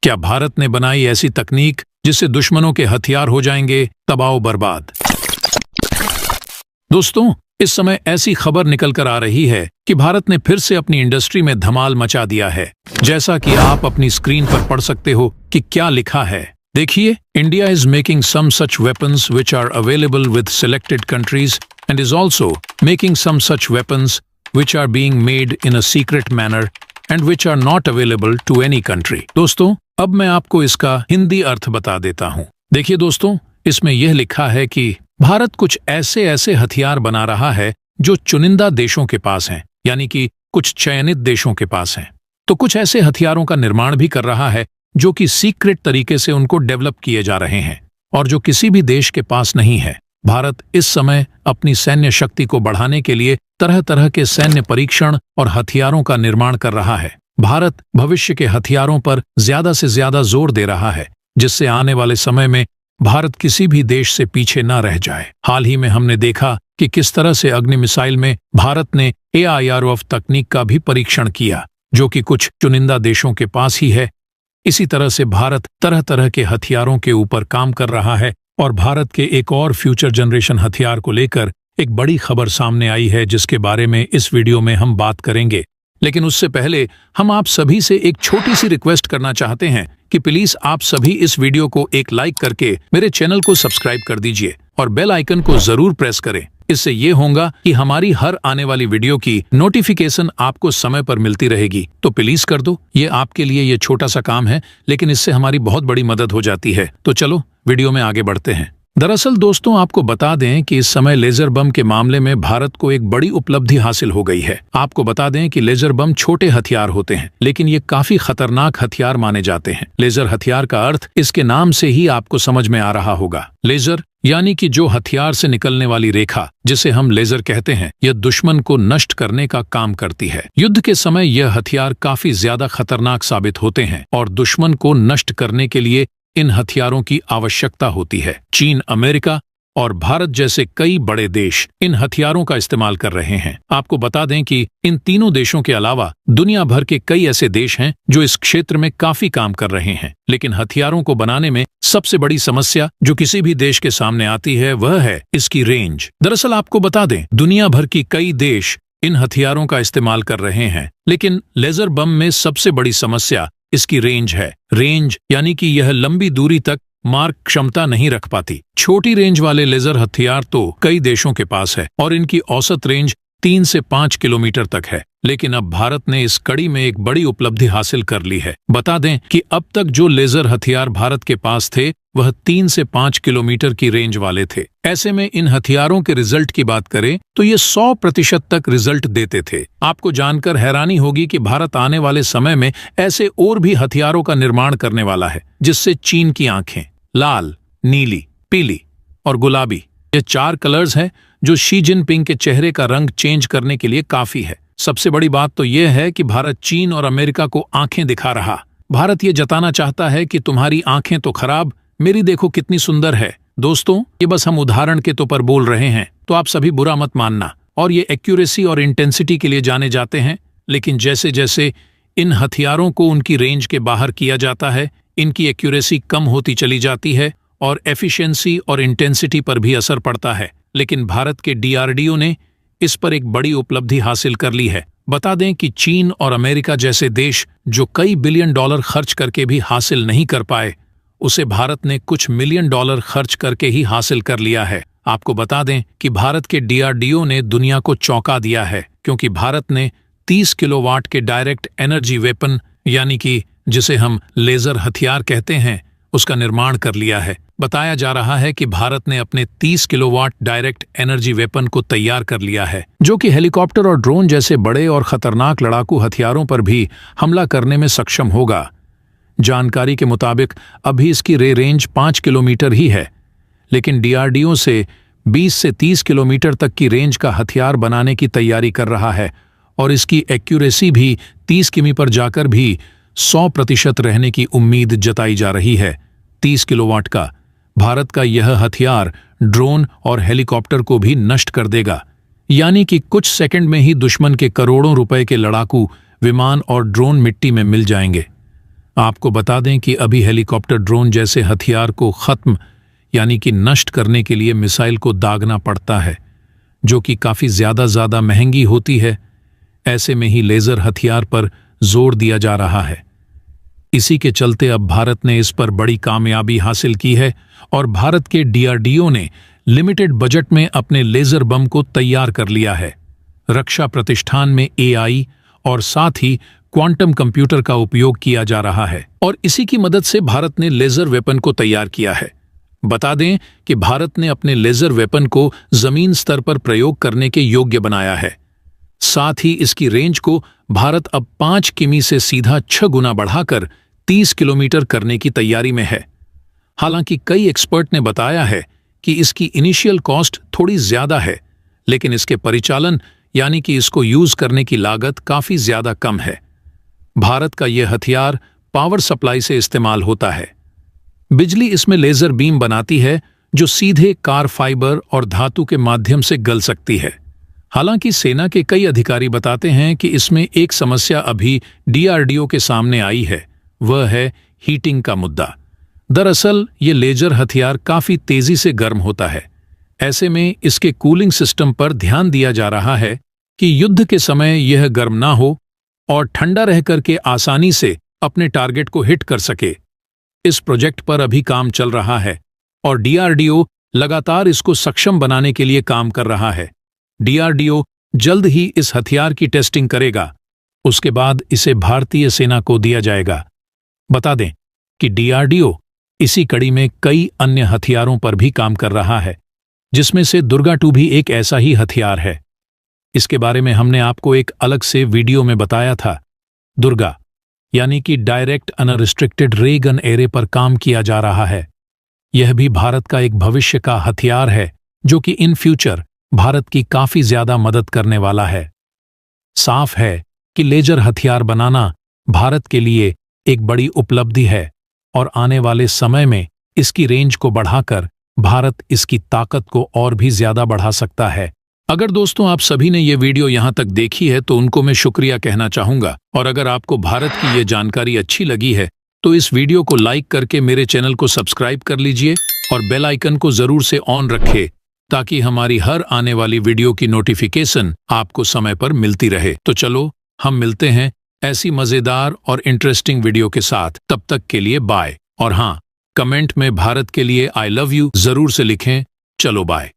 क्या भारत ने बनाई ऐसी तकनीक जिससे दुश्मनों के हथियार हो जाएंगे तबाह बर्बाद? दोस्तों, इस समय ऐसी खबर निकल कर आ रही है कि भारत ने फिर से अपनी इंडस्ट्री में धमाल मचा दिया है। जैसा कि आप अपनी स्क्रीन पर पढ़ सकते हो कि क्या लिखा है। देखिए, India is making some such weapons which are available with selected countries and is also making some such weapons which are being made in a secret manner and which are not available to any country. दोस्तों, अब मैं आपको इसका हिंदी अर्थ बता देता हूँ। देखिए दोस्तों, इसमें यह लिखा है कि भारत कुछ ऐसे हथियार बना रहा है जो चुनिंदा देशों के पास हैं, यानी कि कुछ चयनित देशों के पास हैं। तो कुछ ऐसे हथियारों का निर्माण भी कर रहा है जो कि सीक्रेट तरीके से उनको डेवलप किए जा रहे हैं और जो किसी भी देश के पास नहीं है। भारत इस समय अपनी सैन्य शक्ति को बढ़ाने के लिए तरह तरह के सैन्य परीक्षण और हथियारों का निर्माण कर रहा है। भारत भविष्य के हथियारों पर ज्यादा से ज्यादा जोर दे रहा है, जिससे आने वाले समय में भारत किसी भी देश से पीछे न रह जाए। हाल ही में हमने देखा कि किस तरह से अग्नि मिसाइल में भारत ने AIROF तकनीक का भी परीक्षण किया, जो कि कुछ चुनिंदा देशों के पास ही है। इसी तरह से भारत तरह तरह के हथियारों के ऊपर काम कर रहा है और भारत के एक और फ्यूचर जनरेशन हथियार को लेकर एक बड़ी खबर सामने आई है, जिसके बारे में इस वीडियो में हम बात करेंगे। लेकिन उससे पहले हम आप सभी से एक छोटी सी रिक्वेस्ट करना चाहते हैं कि प्लीज आप सभी इस वीडियो को एक लाइक करके मेरे चैनल को सब्सक्राइब कर दीजिए और बेल आइकन को जरूर प्रेस करें। इससे ये होगा कि हमारी हर आने वाली वीडियो की नोटिफिकेशन आपको समय पर मिलती रहेगी। तो प्लीज कर दो, ये आपके लिए ये छोटा सा काम है, लेकिन इससे हमारी बहुत बड़ी मदद हो जाती है। तो चलो वीडियो में आगे बढ़ते हैं। दरअसल दोस्तों, आपको बता दें कि इस समय लेजर बम के मामले में भारत को एक बड़ी उपलब्धि हासिल हो गई है। आपको बता दें कि लेजर बम छोटे हथियार होते हैं, लेकिन ये काफी खतरनाक हथियार माने जाते हैं। लेजर हथियार का अर्थ इसके नाम से ही आपको समझ में आ रहा होगा। लेजर यानी कि जो हथियार से निकलने वाली रेखा, जिसे हम लेजर कहते हैं, यह दुश्मन को नष्ट करने का काम करती है। युद्ध के समय यह हथियार काफी ज्यादा खतरनाक साबित होते हैं और दुश्मन को नष्ट करने के लिए इन हथियारों की आवश्यकता होती है। चीन, अमेरिका और भारत जैसे कई बड़े देश इन हथियारों का इस्तेमाल कर रहे हैं। आपको बता दें कि इन तीनों देशों के अलावा दुनिया भर के कई ऐसे देश हैं जो इस क्षेत्र में काफी काम कर रहे हैं। लेकिन हथियारों को बनाने में सबसे बड़ी समस्या जो किसी भी देश के सामने आती है वह है इसकी रेंज। दरअसल आपको बता दें, दुनिया भर की कई देश इन हथियारों का इस्तेमाल कर रहे हैं, लेकिन लेजर बम में सबसे बड़ी समस्या इसकी रेंज है। रेंज यानी कि यह लंबी दूरी तक मार क्षमता नहीं रख पाती। छोटी रेंज वाले लेजर हथियार तो कई देशों के पास है और इनकी औसत रेंज 3 से 5 किलोमीटर तक है। लेकिन अब भारत ने इस कड़ी में एक बड़ी उपलब्धि हासिल कर ली है। बता दें कि अब तक जो लेजर हथियार भारत के पास थे वह 3 से 5 किलोमीटर की रेंज वाले थे। ऐसे में इन हथियारों के रिजल्ट की बात करें तो ये 100% तक रिजल्ट देते थे। आपको जानकर हैरानी होगी कि भारत आने वाले समय में ऐसे और भी हथियारों का निर्माण करने वाला है, जिससे चीन की आंखें लाल, नीली, पीली और गुलाबी, ये 4 कलर्स हैं जो शी जिनपिंग के चेहरे का रंग चेंज करने के लिए काफी है। सबसे बड़ी बात तो यह है कि भारत चीन और अमेरिका को आंखें दिखा रहा। भारत ये जताना चाहता है कि तुम्हारी आंखें तो खराब, मेरी देखो कितनी सुंदर है। दोस्तों, ये बस हम उदाहरण के तौर पर बोल रहे हैं, तो आप सभी बुरा मत मानना। और ये एक्यूरेसी और इंटेंसिटी के लिए जाने जाते हैं। लेकिन जैसे जैसे इन हथियारों को उनकी रेंज के बाहर किया जाता है, इनकी एक्यूरेसी कम होती चली जाती है और एफिशिएंसी और इंटेंसिटी पर भी असर पड़ता है। लेकिन भारत के DRDO ने इस पर एक बड़ी उपलब्धि हासिल कर ली है। बता दें कि चीन और अमेरिका जैसे देश जो कई बिलियन डॉलर खर्च करके भी हासिल नहीं कर पाए, उसे भारत ने कुछ मिलियन डॉलर खर्च करके ही हासिल कर लिया है। आपको बता दें कि भारत के DRDO ने दुनिया को चौंका दिया है, क्योंकि भारत ने 30 किलोवाट के डायरेक्ट एनर्जी वेपन, यानी कि जिसे हम लेजर हथियार कहते हैं, उसका निर्माण कर लिया है। बताया जा रहा है कि भारत ने अपने 30 किलोवाट डायरेक्ट एनर्जी वेपन को तैयार कर लिया है, जो कि हेलीकॉप्टर और ड्रोन जैसे बड़े और खतरनाक लड़ाकू हथियारों पर भी हमला करने में सक्षम होगा। जानकारी के मुताबिक अभी इसकी रेंज 5 किलोमीटर ही है, लेकिन DRDO से 20 से 30 किलोमीटर तक की रेंज का हथियार बनाने की तैयारी कर रहा है और इसकी एक्यूरेसी भी 30 किमी पर जाकर भी 100% रहने की उम्मीद जताई जा रही है। 30 किलोवाट का भारत का यह हथियार ड्रोन और हेलीकॉप्टर को भी नष्ट कर देगा, यानी कि कुछ सेकंड में ही दुश्मन के करोड़ों रुपए के लड़ाकू विमान और ड्रोन मिट्टी में मिल जाएंगे। आपको बता दें कि अभी हेलीकॉप्टर ड्रोन जैसे हथियार को खत्म यानी कि नष्ट करने के लिए मिसाइल को दागना पड़ता है, जो कि काफ़ी ज़्यादा महंगी होती है। ऐसे में ही लेज़र हथियार पर जोर दिया जा रहा है। इसी के चलते अब भारत ने इस पर बड़ी कामयाबी हासिल की है और भारत के DRDO ने लिमिटेड बजट में अपने लेज़र बम को तैयार कर लिया है। रक्षा प्रतिष्ठान में AI और साथ ही क्वांटम कंप्यूटर का उपयोग किया जा रहा है और इसी की मदद से भारत ने लेज़र वेपन को तैयार किया है। बता दें कि भारत ने अपने लेज़र वेपन को जमीन स्तर पर प्रयोग करने के योग्य बनाया है। साथ ही इसकी रेंज को भारत अब 5 किमी से सीधा 6 गुना बढ़ाकर 30 किलोमीटर करने की तैयारी में है। हालांकि कई एक्सपर्ट ने बताया है कि इसकी इनिशियल कॉस्ट थोड़ी ज्यादा है, लेकिन इसके परिचालन यानी कि इसको यूज करने की लागत काफी ज्यादा कम है। भारत का यह हथियार पावर सप्लाई से इस्तेमाल होता है। बिजली इसमें लेजर बीम बनाती है जो सीधे कार फाइबर और धातु के माध्यम से गल सकती है। हालांकि सेना के कई अधिकारी बताते हैं कि इसमें एक समस्या अभी DRDO के सामने आई है, वह है हीटिंग का मुद्दा। दरअसल ये लेजर हथियार काफी तेजी से गर्म होता है। ऐसे में इसके कूलिंग सिस्टम पर ध्यान दिया जा रहा है कि युद्ध के समय यह गर्म ना हो और ठंडा रह करके आसानी से अपने टारगेट को हिट कर सके। इस प्रोजेक्ट पर अभी काम चल रहा है और DRDO लगातार इसको सक्षम बनाने के लिए काम कर रहा है। DRDO जल्द ही इस हथियार की टेस्टिंग करेगा, उसके बाद इसे भारतीय सेना को दिया जाएगा। बता दें कि DRDO इसी कड़ी में कई अन्य हथियारों पर भी काम कर रहा है, जिसमें से दुर्गा 2 भी एक ऐसा ही हथियार है। इसके बारे में हमने आपको एक अलग से वीडियो में बताया था। दुर्गा यानी कि डायरेक्ट अनरिस्ट्रिक्टेड रे गन एरे पर काम किया जा रहा है। यह भी भारत का एक भविष्य का हथियार है जो कि इन फ्यूचर भारत की काफी ज्यादा मदद करने वाला है। साफ है कि लेजर हथियार बनाना भारत के लिए एक बड़ी उपलब्धि है और आने वाले समय में इसकी रेंज को बढ़ाकर भारत इसकी ताकत को और भी ज्यादा बढ़ा सकता है। अगर दोस्तों आप सभी ने ये वीडियो यहाँ तक देखी है तो उनको मैं शुक्रिया कहना चाहूंगा, और अगर आपको भारत की ये जानकारी अच्छी लगी है तो इस वीडियो को लाइक करके मेरे चैनल को सब्सक्राइब कर लीजिए और बेल आइकन को जरूर से ऑन रखें ताकि हमारी हर आने वाली वीडियो की नोटिफिकेशन आपको समय पर मिलती रहे। तो चलो हम मिलते हैं ऐसी मजेदार और इंटरेस्टिंग वीडियो के साथ। तब तक के लिए बाय। और हाँ, कमेंट में भारत के लिए आई लव यू जरूर से लिखें। चलो बाय।